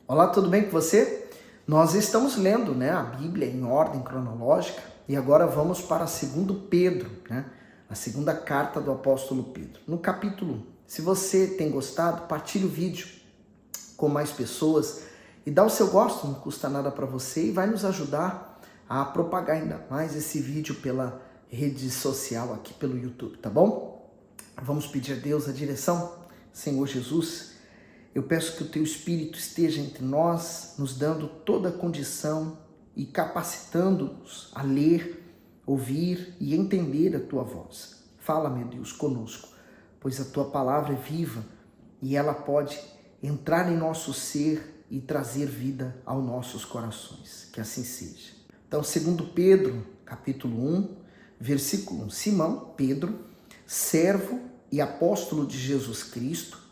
Olá, tudo bem com você? Nós estamos lendo, a Bíblia em ordem cronológica e agora vamos para 2 Pedro, a segunda carta do apóstolo Pedro. No capítulo 1, se você tem gostado, partilhe o vídeo com mais pessoas e dá o seu gosto, não custa nada para você e vai nos ajudar a propagar ainda mais esse vídeo pela rede social aqui pelo YouTube, tá bom? Vamos pedir a Deus a direção. Senhor Jesus, eu peço que o Teu Espírito esteja entre nós, nos dando toda a condição e capacitando-nos a ler, ouvir e entender a Tua voz. Fala, meu Deus, conosco, pois a Tua palavra é viva e ela pode entrar em nosso ser e trazer vida aos nossos corações. Que assim seja. Então, 2 Pedro, capítulo 1, versículo 1. Simão, Pedro, servo e apóstolo de Jesus Cristo,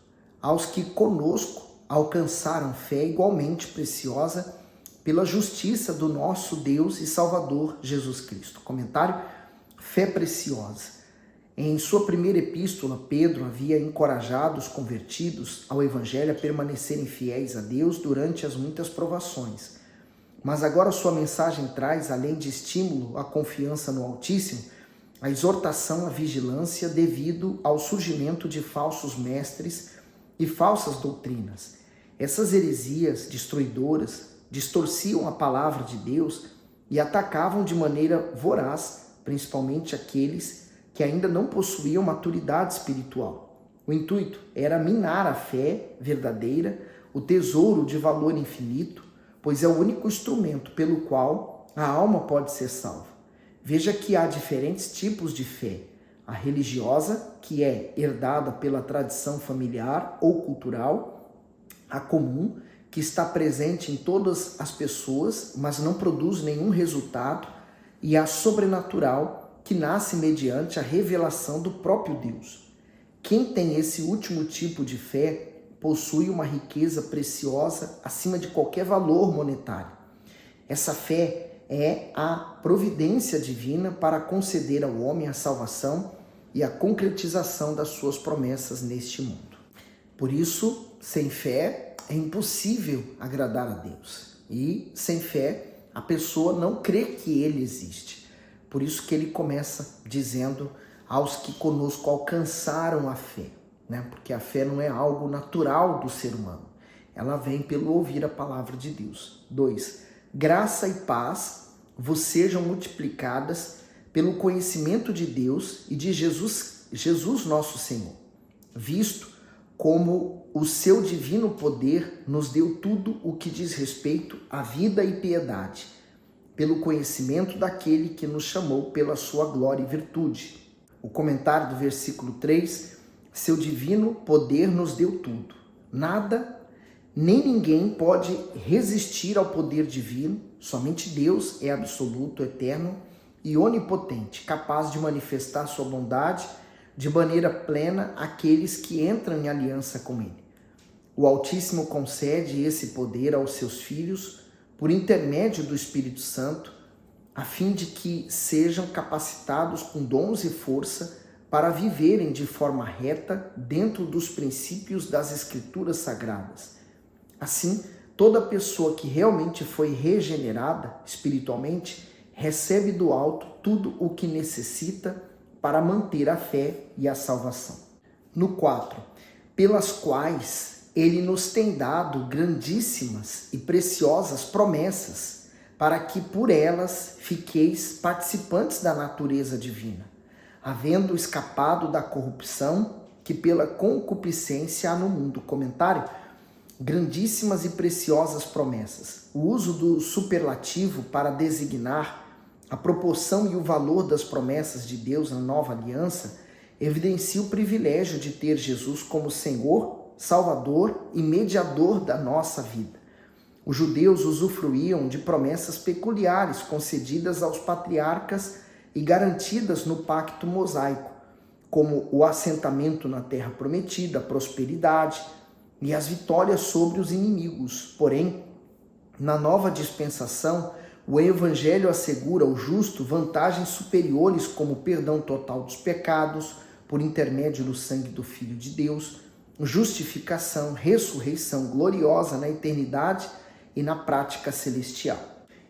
aos que conosco alcançaram fé igualmente preciosa pela justiça do nosso Deus e Salvador Jesus Cristo. Comentário: fé preciosa. Em sua primeira epístola, Pedro havia encorajado os convertidos ao Evangelho a permanecerem fiéis a Deus durante as muitas provações. Mas agora sua mensagem traz, além de estímulo à confiança no Altíssimo, a exortação à vigilância devido ao surgimento de falsos mestres e falsas doutrinas. Essas heresias destruidoras distorciam a palavra de Deus e atacavam de maneira voraz, principalmente aqueles que ainda não possuíam maturidade espiritual. O intuito era minar a fé verdadeira, o tesouro de valor infinito, pois é o único instrumento pelo qual a alma pode ser salva. Veja que há diferentes tipos de fé. A religiosa, que é herdada pela tradição familiar ou cultural, a comum, que está presente em todas as pessoas, mas não produz nenhum resultado, e a sobrenatural, que nasce mediante a revelação do próprio Deus. Quem tem esse último tipo de fé possui uma riqueza preciosa acima de qualquer valor monetário. Essa fé é a providência divina para conceder ao homem a salvação e a concretização das suas promessas neste mundo. Por isso, sem fé é impossível agradar a Deus. E sem fé, a pessoa não crê que Ele existe. Por isso que ele começa dizendo aos que conosco alcançaram a fé, Porque a fé não é algo natural do ser humano. Ela vem pelo ouvir a palavra de Deus. 2. Graça e paz vos sejam multiplicadas pelo conhecimento de Deus e de Jesus nosso Senhor, visto como o seu divino poder nos deu tudo o que diz respeito à vida e piedade, pelo conhecimento daquele que nos chamou pela sua glória e virtude. O comentário do versículo 3, seu divino poder nos deu tudo. Nada, nem ninguém pode resistir ao poder divino, somente Deus é absoluto, eterno e onipotente, capaz de manifestar sua bondade de maneira plena àqueles que entram em aliança com Ele. O Altíssimo concede esse poder aos seus filhos por intermédio do Espírito Santo, a fim de que sejam capacitados com dons e força para viverem de forma reta dentro dos princípios das Escrituras Sagradas. Assim, toda pessoa que realmente foi regenerada espiritualmente recebe do alto tudo o que necessita para manter a fé e a salvação. No 4, pelas quais Ele nos tem dado grandíssimas e preciosas promessas, para que por elas fiqueis participantes da natureza divina, havendo escapado da corrupção que pela concupiscência há no mundo. Comentário: grandíssimas e preciosas promessas. O uso do superlativo para designar a proporção e o valor das promessas de Deus na nova aliança evidencia o privilégio de ter Jesus como Senhor, Salvador e mediador da nossa vida. Os judeus usufruíam de promessas peculiares concedidas aos patriarcas e garantidas no pacto mosaico, como o assentamento na terra prometida, a prosperidade e as vitórias sobre os inimigos. Porém, na nova dispensação, o Evangelho assegura ao justo vantagens superiores como o perdão total dos pecados por intermédio do sangue do Filho de Deus, justificação, ressurreição gloriosa na eternidade e na prática celestial.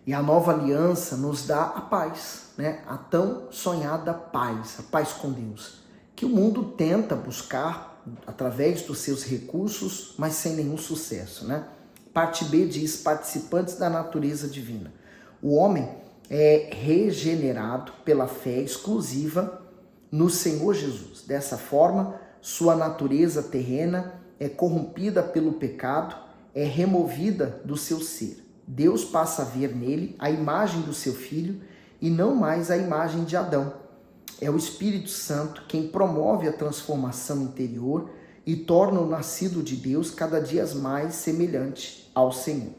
E a nova aliança nos dá a paz, né? A tão sonhada paz, a paz com Deus, que o mundo tenta buscar através dos seus recursos, mas sem nenhum sucesso, né? Parte B diz: participantes da natureza divina. O homem é regenerado pela fé exclusiva no Senhor Jesus. Dessa forma, sua natureza terrena é corrompida pelo pecado, é removida do seu ser. Deus passa a ver nele a imagem do seu Filho e não mais a imagem de Adão. É o Espírito Santo quem promove a transformação interior e torna o nascido de Deus cada dia mais semelhante ao Senhor.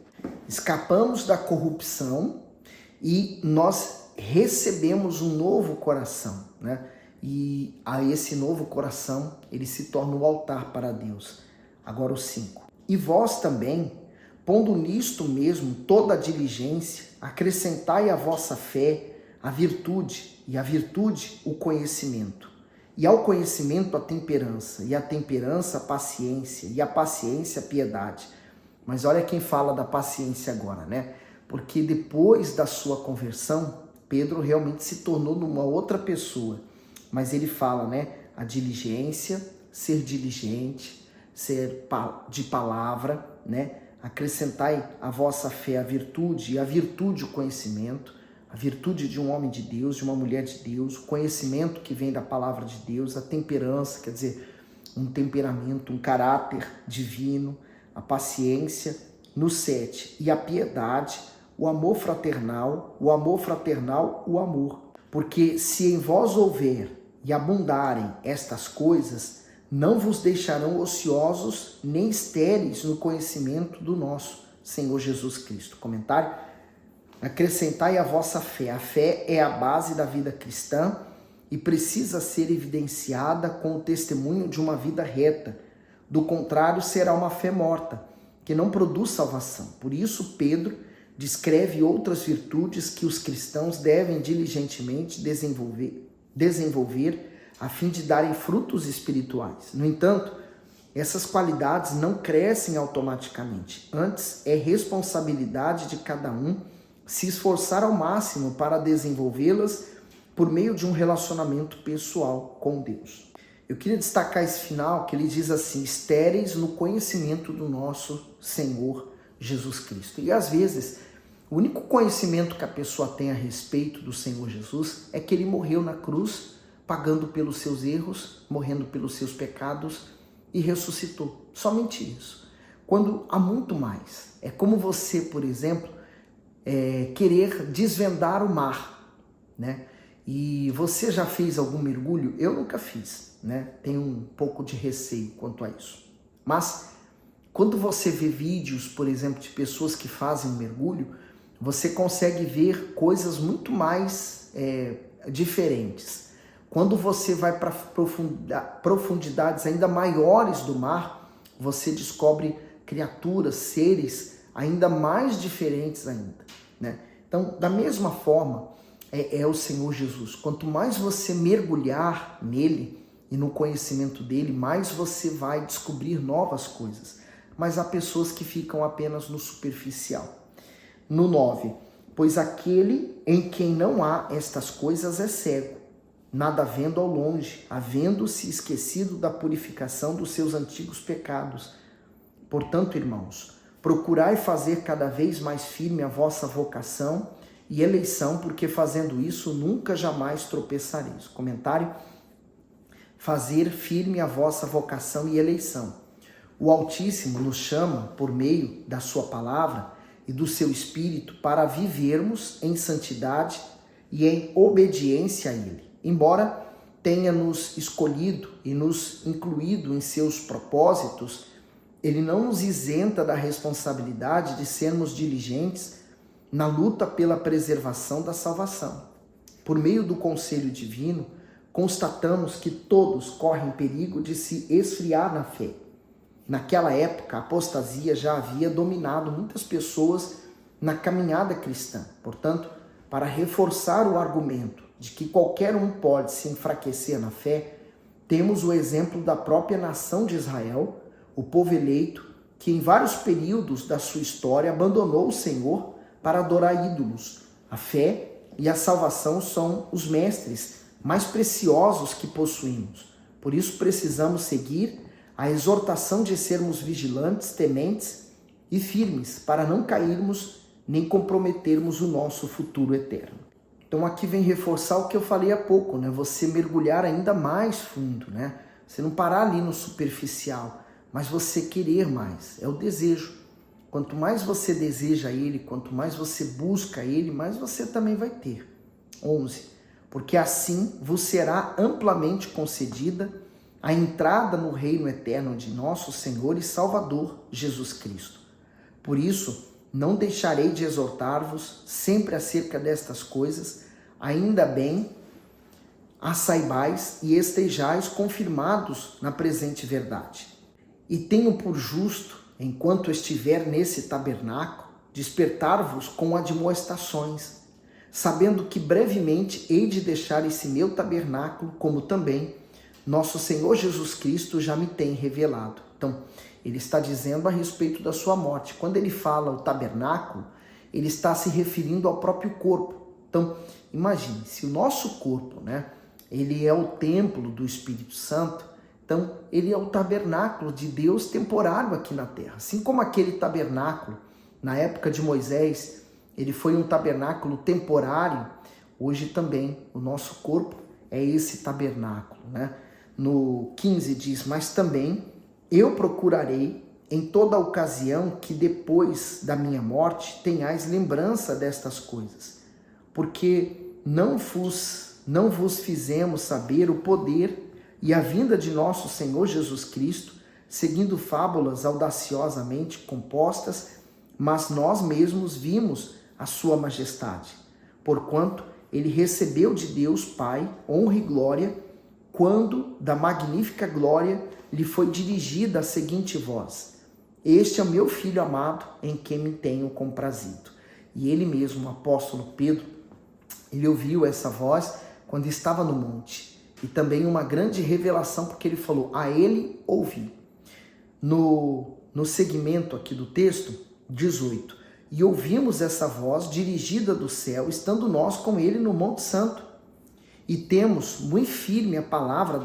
Escapamos da corrupção e nós recebemos um novo coração, né? E a esse novo coração, ele se torna o altar para Deus. Agora o 5. E vós também, pondo nisto mesmo toda a diligência, acrescentai à vossa fé a virtude, e a virtude o conhecimento. E ao conhecimento a temperança, e a temperança a paciência, e a paciência a piedade. Mas olha quem fala da paciência agora, né? Porque depois da sua conversão, Pedro realmente se tornou numa outra pessoa. Mas ele fala, né? A diligência, ser diligente, ser de palavra, né? Acrescentai à vossa fé a virtude, e a virtude o conhecimento, a virtude de um homem de Deus, de uma mulher de Deus, o conhecimento que vem da palavra de Deus, a temperança, quer dizer, um temperamento, um caráter divino, a paciência, no 7, e a piedade, o amor fraternal, o amor. Porque se em vós houver e abundarem estas coisas, não vos deixarão ociosos nem estéreis no conhecimento do nosso Senhor Jesus Cristo. Comentário: acrescentai a vossa fé. A fé é a base da vida cristã e precisa ser evidenciada com o testemunho de uma vida reta. Do contrário, será uma fé morta, que não produz salvação. Por isso, Pedro descreve outras virtudes que os cristãos devem diligentemente desenvolver a fim de darem frutos espirituais. No entanto, essas qualidades não crescem automaticamente. Antes, é responsabilidade de cada um se esforçar ao máximo para desenvolvê-las por meio de um relacionamento pessoal com Deus. Eu queria destacar esse final, que ele diz assim: estéreis no conhecimento do nosso Senhor Jesus Cristo. E às vezes, o único conhecimento que a pessoa tem a respeito do Senhor Jesus é que ele morreu na cruz, pagando pelos seus erros, morrendo pelos seus pecados e ressuscitou. Somente isso. Quando há muito mais. É como você, por exemplo, querer desvendar o mar, né? E você já fez algum mergulho? Eu nunca fiz, né? Tenho um pouco de receio quanto a isso. Mas quando você vê vídeos, por exemplo, de pessoas que fazem mergulho, você consegue ver coisas muito mais diferentes. Quando você vai para profundidades ainda maiores do mar, você descobre criaturas, seres ainda mais diferentes ainda, né? Então, da mesma forma, é o Senhor Jesus. Quanto mais você mergulhar nele e no conhecimento dele, mais você vai descobrir novas coisas. Mas há pessoas que ficam apenas no superficial. No 9, pois aquele em quem não há estas coisas é cego, nada vendo ao longe, havendo-se esquecido da purificação dos seus antigos pecados. Portanto, irmãos, procurai fazer cada vez mais firme a vossa vocação e eleição, porque fazendo isso nunca jamais tropeçareis. Comentário: fazer firme a vossa vocação e eleição. O Altíssimo nos chama, por meio da sua palavra e do seu Espírito, para vivermos em santidade e em obediência a Ele. Embora tenha nos escolhido e nos incluído em seus propósitos, Ele não nos isenta da responsabilidade de sermos diligentes na luta pela preservação da salvação. Por meio do conselho divino, constatamos que todos correm perigo de se esfriar na fé. Naquela época, a apostasia já havia dominado muitas pessoas na caminhada cristã. Portanto, para reforçar o argumento de que qualquer um pode se enfraquecer na fé, Temos o exemplo da própria nação de Israel, o povo eleito, que em vários períodos da sua história abandonou o Senhor para adorar ídolos. A fé e a salvação são os mestres mais preciosos que possuímos. Por isso precisamos seguir a exortação de sermos vigilantes, tementes e firmes, para não cairmos nem comprometermos o nosso futuro eterno. Então aqui vem reforçar o que eu falei há pouco, né? Você mergulhar ainda mais fundo, né? Você não parar ali no superficial, mas você querer mais. É o desejo. Quanto mais você deseja Ele, quanto mais você busca Ele, mais você também vai ter. 11. Porque assim vos será amplamente concedida a entrada no reino eterno de nosso Senhor e Salvador Jesus Cristo. Por isso, não deixarei de exortar-vos sempre acerca destas coisas, ainda bem as saibais e estejais confirmados na presente verdade. E tenho por justo, enquanto estiver nesse tabernáculo, despertar-vos com admoestações, sabendo que brevemente hei de deixar esse meu tabernáculo, como também nosso Senhor Jesus Cristo já me tem revelado. Então, ele está dizendo a respeito da sua morte. Quando ele fala o tabernáculo, ele está se referindo ao próprio corpo. Então, imagine, se o nosso corpo, né, ele é o templo do Espírito Santo, então ele é o tabernáculo de Deus temporário aqui na terra. Assim como aquele tabernáculo, na época de Moisés, ele foi um tabernáculo temporário, hoje também o nosso corpo é esse tabernáculo, né? No 15 diz, mas também eu procurarei em toda ocasião que depois da minha morte tenhais lembrança destas coisas, porque não vos fizemos saber o poder e a vinda de nosso Senhor Jesus Cristo, seguindo fábulas audaciosamente compostas, mas nós mesmos vimos a sua majestade, porquanto ele recebeu de Deus Pai honra e glória, quando da magnífica glória lhe foi dirigida a seguinte voz: este é o meu Filho amado, em quem me tenho comprazido. E ele mesmo, o apóstolo Pedro, ele ouviu essa voz quando estava no monte. E também uma grande revelação, porque ele falou, a ele ouvi. No segmento aqui do texto, 18. E ouvimos essa voz dirigida do céu, estando nós com ele no Monte Santo. E temos muito firme a palavra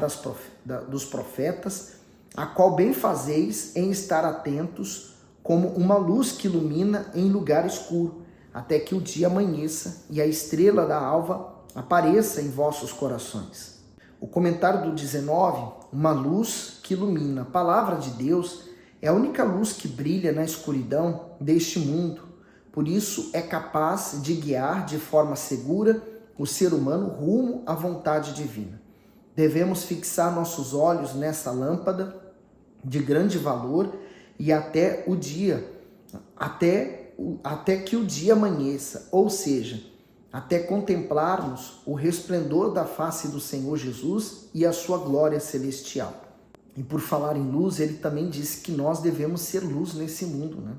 dos profetas, a qual bem fazeis em estar atentos, como uma luz que ilumina em lugar escuro, até que o dia amanheça e a estrela da alva apareça em vossos corações. O comentário do 19, uma luz que ilumina. A palavra de Deus é a única luz que brilha na escuridão deste mundo. Por isso é capaz de guiar de forma segura o ser humano rumo à vontade divina. Devemos fixar nossos olhos nessa lâmpada de grande valor e até que o dia amanheça, ou seja, até contemplarmos o resplendor da face do Senhor Jesus e a sua glória celestial. E por falar em luz, ele também disse que nós devemos ser luz nesse mundo, né?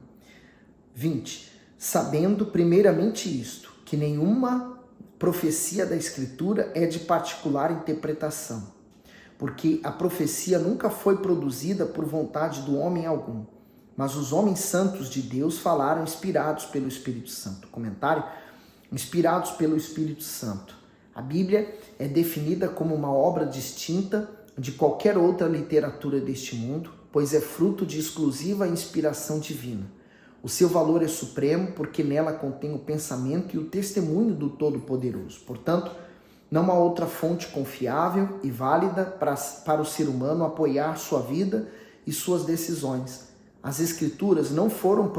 20. Sabendo primeiramente isto, que nenhuma profecia da Escritura é de particular interpretação, porque a profecia nunca foi produzida por vontade do homem algum, mas os homens santos de Deus falaram inspirados pelo Espírito Santo. Comentário: inspirados pelo Espírito Santo. A Bíblia é definida como uma obra distinta de qualquer outra literatura deste mundo, pois é fruto de exclusiva inspiração divina. O seu valor é supremo porque nela contém o pensamento e o testemunho do Todo-Poderoso. Portanto, não há outra fonte confiável e válida para o ser humano apoiar sua vida e suas decisões. As Escrituras não foram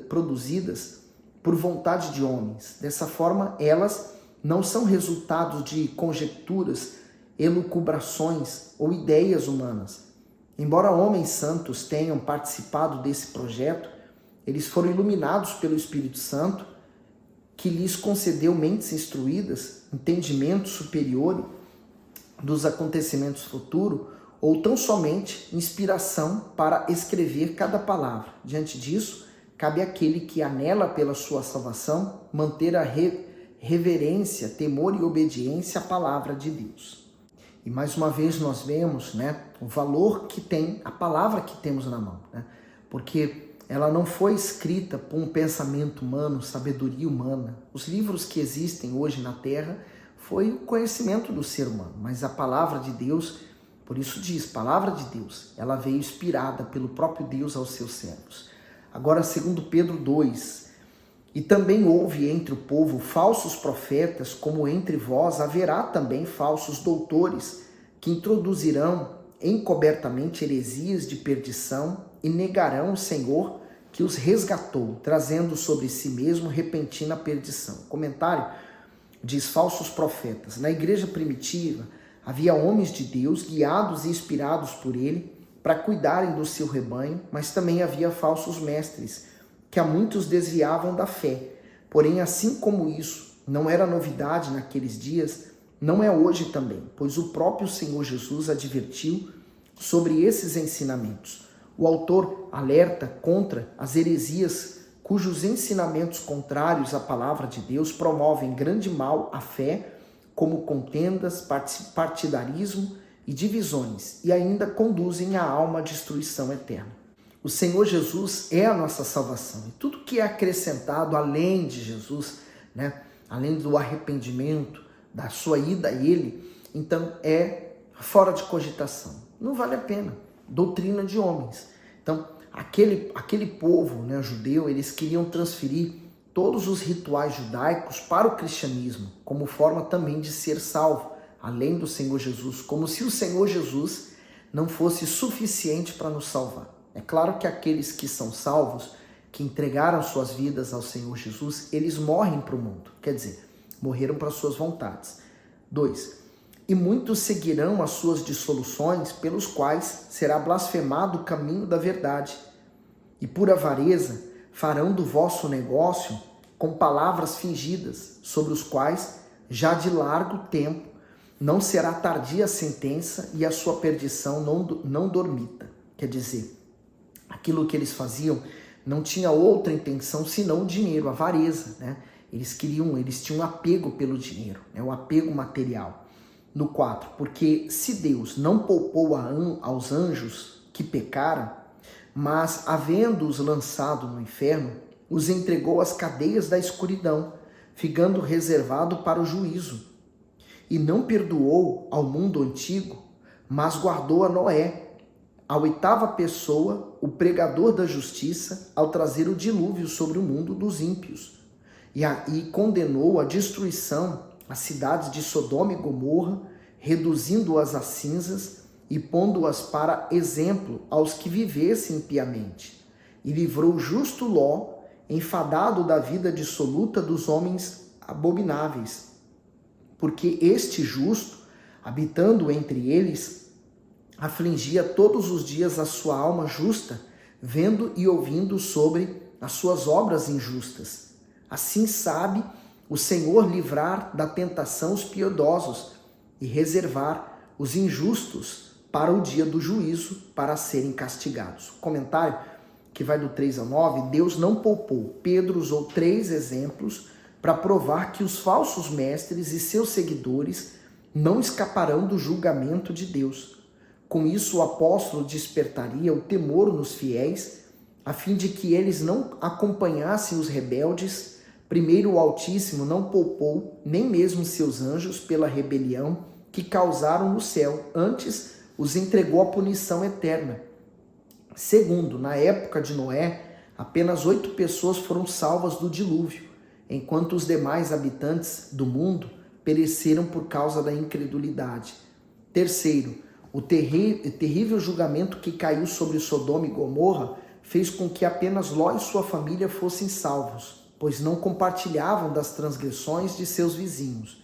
produzidas por vontade de homens. Dessa forma, elas não são resultado de conjecturas, elucubrações ou ideias humanas. Embora homens santos tenham participado desse projeto, eles foram iluminados pelo Espírito Santo, que lhes concedeu mentes instruídas, entendimento superior dos acontecimentos futuros, ou tão somente inspiração para escrever cada palavra. Diante disso, cabe àquele que anela pela sua salvação manter a reverência, temor e obediência à palavra de Deus. E mais uma vez nós vemos, né, o valor que tem a palavra que temos na mão, né? Porque ela não foi escrita por um pensamento humano, sabedoria humana. Os livros que existem hoje na Terra foi o conhecimento do ser humano, mas a palavra de Deus, por isso diz, palavra de Deus, ela veio inspirada pelo próprio Deus aos seus servos. Agora, segundo Pedro 2, e também houve entre o povo falsos profetas, como entre vós haverá também falsos doutores, que introduzirão encobertamente heresias de perdição e negarão o Senhor que os resgatou, trazendo sobre si mesmo repentina perdição. Comentário diz falsos profetas. Na igreja primitiva havia homens de Deus guiados e inspirados por ele para cuidarem do seu rebanho, mas também havia falsos mestres que a muitos desviavam da fé. Porém, assim como isso não era novidade naqueles dias, não é hoje também, pois o próprio Senhor Jesus advertiu sobre esses ensinamentos. O autor alerta contra as heresias cujos ensinamentos contrários à palavra de Deus promovem grande mal à fé, como contendas, partidarismo e divisões, e ainda conduzem a alma à destruição eterna. O Senhor Jesus é a nossa salvação. E tudo que é acrescentado além de Jesus, né, além do arrependimento, da sua ida a Ele, então é fora de cogitação. Não vale a pena. Doutrina de homens. Então, aquele povo, né, judeu, eles queriam transferir todos os rituais judaicos para o cristianismo, como forma também de ser salvo, além do Senhor Jesus, como se o Senhor Jesus não fosse suficiente para nos salvar. É claro que aqueles que são salvos, que entregaram suas vidas ao Senhor Jesus, eles morrem para o mundo, quer dizer, morreram para suas vontades. 2. E muitos seguirão as suas dissoluções, pelos quais será blasfemado o caminho da verdade. E por avareza farão do vosso negócio com palavras fingidas, sobre os quais já de largo tempo não será tardia a sentença e a sua perdição não dormita. Quer dizer, aquilo que eles faziam não tinha outra intenção senão o dinheiro, a avareza, né? Eles tinham um apego pelo dinheiro, né? Um apego material. No 4, porque se Deus não poupou aos anjos que pecaram, mas havendo-os lançado no inferno, os entregou às cadeias da escuridão, ficando reservado para o juízo. E não perdoou ao mundo antigo, mas guardou a Noé, a oitava pessoa, o pregador da justiça, ao trazer o dilúvio sobre o mundo dos ímpios. E condenou à destruição as cidades de Sodoma e Gomorra, reduzindo-as a cinzas e pondo-as para exemplo aos que vivessem impiamente. E livrou o justo Ló, enfadado da vida dissoluta dos homens abomináveis, porque este justo, habitando entre eles, afligia todos os dias a sua alma justa, vendo e ouvindo sobre as suas obras injustas. Assim sabe o Senhor livrar da tentação os piedosos e reservar os injustos para o dia do juízo, para serem castigados. Comentário que vai do 3 ao 9, Deus não poupou. Pedro usou 3 exemplos para provar que os falsos mestres e seus seguidores não escaparão do julgamento de Deus. Com isso, o apóstolo despertaria o temor nos fiéis, a fim de que eles não acompanhassem os rebeldes. Primeiro, o Altíssimo não poupou nem mesmo seus anjos pela rebelião que causaram no céu, antes os entregou à punição eterna. Segundo, na época de Noé, apenas 8 pessoas foram salvas do dilúvio, enquanto os demais habitantes do mundo pereceram por causa da incredulidade. Terceiro, o terrível julgamento que caiu sobre Sodoma e Gomorra fez com que apenas Ló e sua família fossem salvos, pois não compartilhavam das transgressões de seus vizinhos.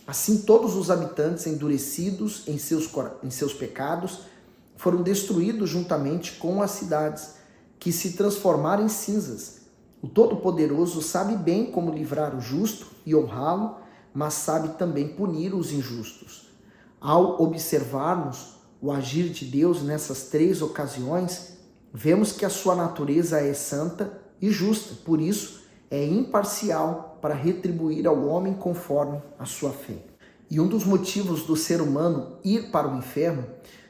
Assim, todos os habitantes endurecidos em seus pecados foram destruídos juntamente com as cidades, que se transformaram em cinzas. O Todo-Poderoso sabe bem como livrar o justo e honrá-lo, mas sabe também punir os injustos. Ao observarmos o agir de Deus nessas 3 ocasiões, vemos que a sua natureza é santa e justa, por isso é imparcial para retribuir ao homem conforme a sua fé. E um dos motivos do ser humano ir para o inferno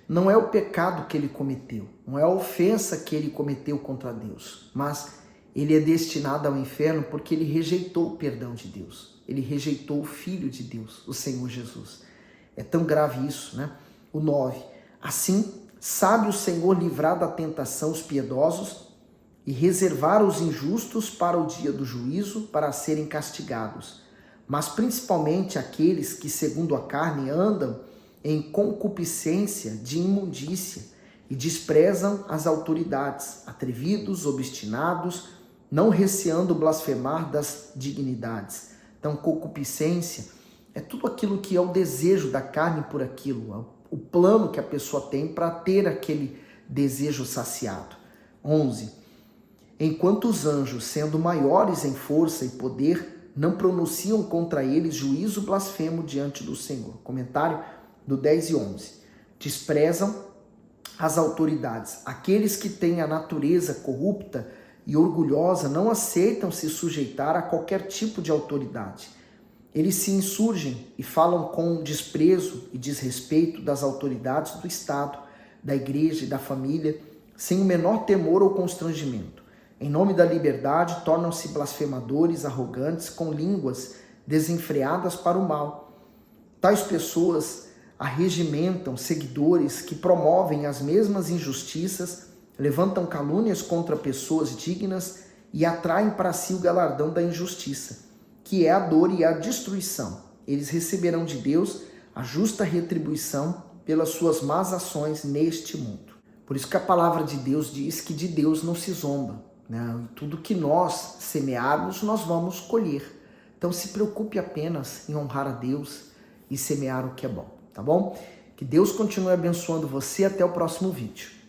não é o pecado que ele cometeu, não é a ofensa que ele cometeu contra Deus, mas ele é destinado ao inferno porque ele rejeitou o perdão de Deus, ele rejeitou o Filho de Deus, o Senhor Jesus. É tão grave isso, né? O 9. Assim, sabe o Senhor livrar da tentação os piedosos e reservar os injustos para o dia do juízo, para serem castigados, mas principalmente aqueles que, segundo a carne, andam em concupiscência de imundícia e desprezam as autoridades, atrevidos, obstinados, não receando blasfemar das dignidades. Então, concupiscência é tudo aquilo que é o desejo da carne por aquilo, o plano que a pessoa tem para ter aquele desejo saciado. 11. Enquanto os anjos, sendo maiores em força e poder, não pronunciam contra eles juízo blasfemo diante do Senhor. Comentário do 10 e 11. Desprezam as autoridades. Aqueles que têm a natureza corrupta e orgulhosa não aceitam se sujeitar a qualquer tipo de autoridade. Eles se insurgem e falam com desprezo e desrespeito das autoridades do Estado, da igreja e da família, sem o menor temor ou constrangimento. Em nome da liberdade, tornam-se blasfemadores, arrogantes, com línguas desenfreadas para o mal. Tais pessoas arregimentam seguidores que promovem as mesmas injustiças, levantam calúnias contra pessoas dignas e atraem para si o galardão da injustiça, que é a dor e a destruição. Eles receberão de Deus a justa retribuição pelas suas más ações neste mundo. Por isso que a palavra de Deus diz que de Deus não se zomba, né? E tudo que nós semearmos, nós vamos colher. Então se preocupe apenas em honrar a Deus e semear o que é bom, tá bom? Que Deus continue abençoando você. Até o próximo vídeo.